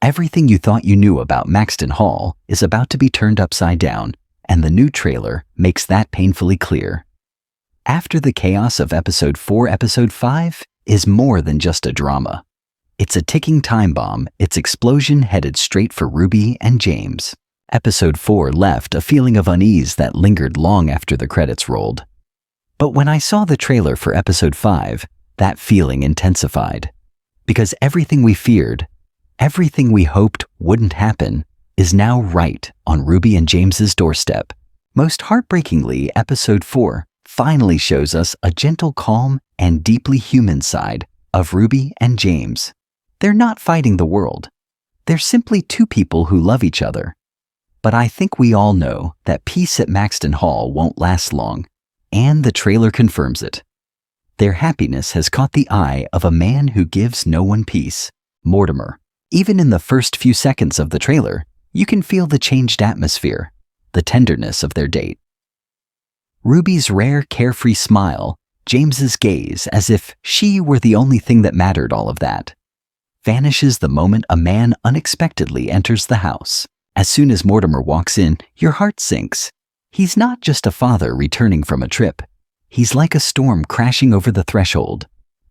Everything you thought you knew about Maxton Hall is about to be turned upside down, and the new trailer makes that painfully clear. After the chaos of Episode 4, Episode 5 is more than just a drama. It's a ticking time bomb, its explosion headed straight for Ruby and James. Episode 4 left a feeling of unease that lingered long after the credits rolled. But when I saw the trailer for Episode 5, that feeling intensified. Because everything we feared, everything we hoped wouldn't happen, is now right on Ruby and James's doorstep. Most heartbreakingly, Episode 4 finally shows us a gentle, calm, and deeply human side of Ruby and James. They're not fighting the world. They're simply two people who love each other. But I think we all know that peace at Maxton Hall won't last long, and the trailer confirms it. Their happiness has caught the eye of a man who gives no one peace, Mortimer. Even in the first few seconds of the trailer, you can feel the changed atmosphere, the tenderness of their date. Ruby's rare carefree smile, James's gaze as if she were the only thing that mattered, all of that, vanishes the moment a man unexpectedly enters the house. As soon as Mortimer walks in, your heart sinks. He's not just a father returning from a trip. He's like a storm crashing over the threshold,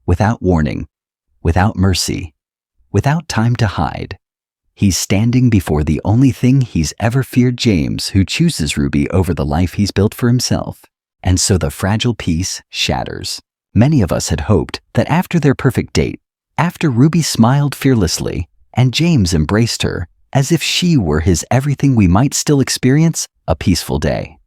without warning, without mercy, without time to hide. He's standing before the only thing he's ever feared, James, who chooses Ruby over the life he's built for himself. And so the fragile peace shatters. Many of us had hoped that after their perfect date, after Ruby smiled fearlessly and James embraced her as if she were his everything, we might still experience a peaceful day.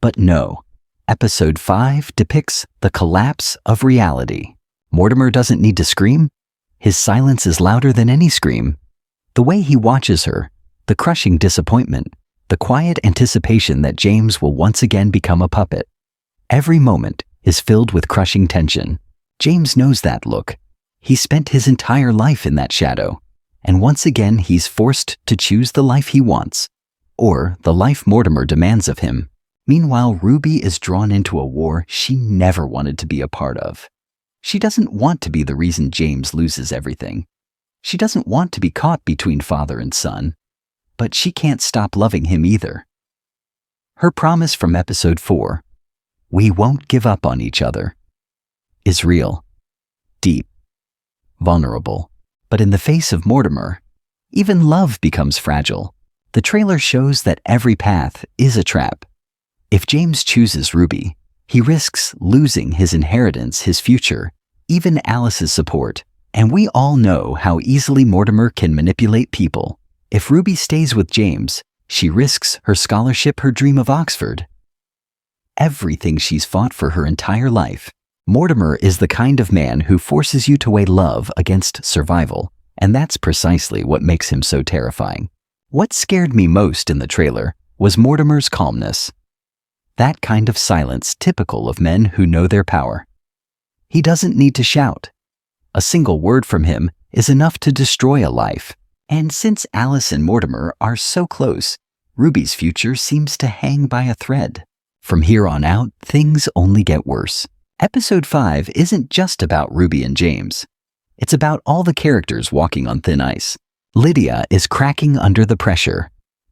But no. Episode 5 depicts the collapse of reality. Mortimer doesn't need to scream. His silence is louder than any scream. The way he watches her, the crushing disappointment, the quiet anticipation that James will once again become a puppet. Every moment is filled with crushing tension. James knows that look. He spent his entire life in that shadow, and once again he's forced to choose the life he wants, or the life Mortimer demands of him. Meanwhile, Ruby is drawn into a war she never wanted to be a part of. She doesn't want to be the reason James loses everything. She doesn't want to be caught between father and son, but she can't stop loving him either. Her promise from Episode 4, "We won't give up on each other," is real, deep, vulnerable. But in the face of Mortimer, even love becomes fragile. The trailer shows that every path is a trap. If James chooses Ruby, he risks losing his inheritance, his future, even Alice's support. And we all know how easily Mortimer can manipulate people. If Ruby stays with James, she risks her scholarship, her dream of Oxford. Everything she's fought for her entire life. Mortimer is the kind of man who forces you to weigh love against survival, and that's precisely what makes him so terrifying. What scared me most in the trailer was Mortimer's calmness. That kind of silence typical of men who know their power. He doesn't need to shout. A single word from him is enough to destroy a life. And since Alice and Mortimer are so close, Ruby's future seems to hang by a thread. From here on out, things only get worse. Episode 5 isn't just about Ruby and James. It's about all the characters walking on thin ice. Lydia is cracking under the pressure,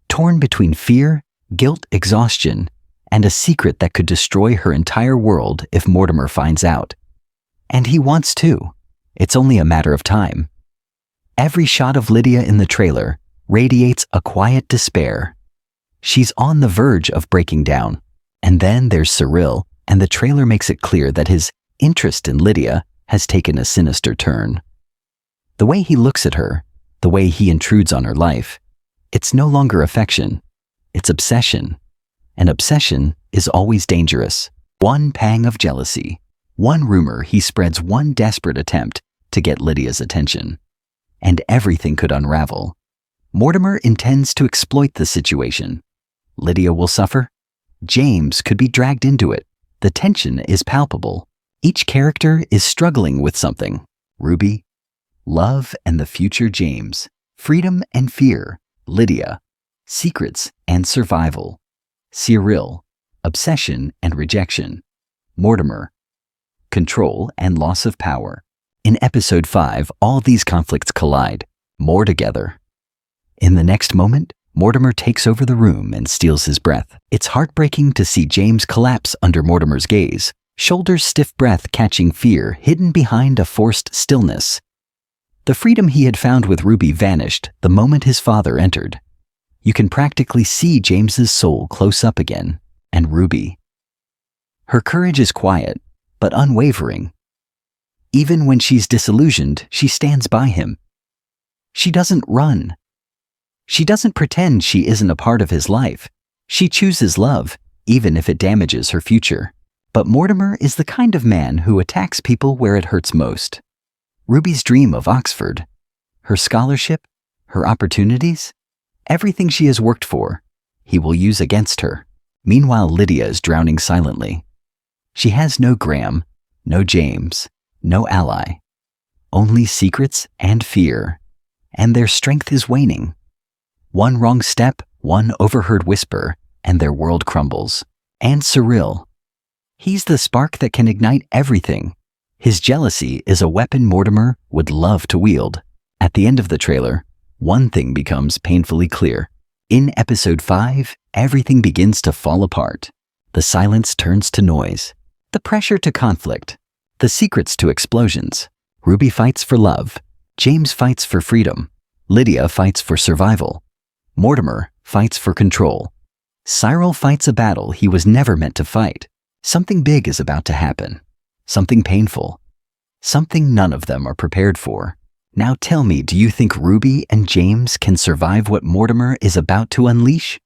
torn between fear, guilt, exhaustion, and a secret that could destroy her entire world if Mortimer finds out. And he wants to. It's only a matter of time. Every shot of Lydia in the trailer radiates a quiet despair. She's on the verge of breaking down. And then there's Cyril, and the trailer makes it clear that his interest in Lydia has taken a sinister turn. The way he looks at her, the way he intrudes on her life, it's no longer affection, it's obsession. And obsession is always dangerous. One pang of jealousy, one rumor he spreads, one desperate attempt to get Lydia's attention. And everything could unravel. Mortimer intends to exploit the situation. Lydia will suffer. James could be dragged into it. The tension is palpable. Each character is struggling with something. Ruby, love and the future James, freedom and fear, Lydia, secrets and survival, Cyril, obsession and rejection, Mortimer, control and loss of power. In Episode 5, all these conflicts collide, more together. In the next moment, Mortimer takes over the room and steals his breath. It's heartbreaking to see James collapse under Mortimer's gaze, shoulders stiff, breath catching fear hidden behind a forced stillness. The freedom he had found with Ruby vanished the moment his father entered. You can practically see James's soul close up again, and Ruby. Her courage is quiet, but unwavering. Even when she's disillusioned, she stands by him. She doesn't run. She doesn't pretend she isn't a part of his life. She chooses love, even if it damages her future. But Mortimer is the kind of man who attacks people where it hurts most. Ruby's dream of Oxford, her scholarship, her opportunities, everything she has worked for, he will use against her. Meanwhile, Lydia is drowning silently. She has no Graham, no James, no ally, only secrets and fear, and their strength is waning. One wrong step, one overheard whisper, and their world crumbles. And Cyril. He's the spark that can ignite everything. His jealousy is a weapon Mortimer would love to wield. At the end of the trailer, one thing becomes painfully clear. In episode 5, everything begins to fall apart. The silence turns to noise. The pressure to conflict. The secrets to explosions. Ruby fights for love. James fights for freedom. Lydia fights for survival. Mortimer fights for control. Cyril fights a battle he was never meant to fight. Something big is about to happen. Something painful. Something none of them are prepared for. Now tell me, do you think Ruby and James can survive what Mortimer is about to unleash?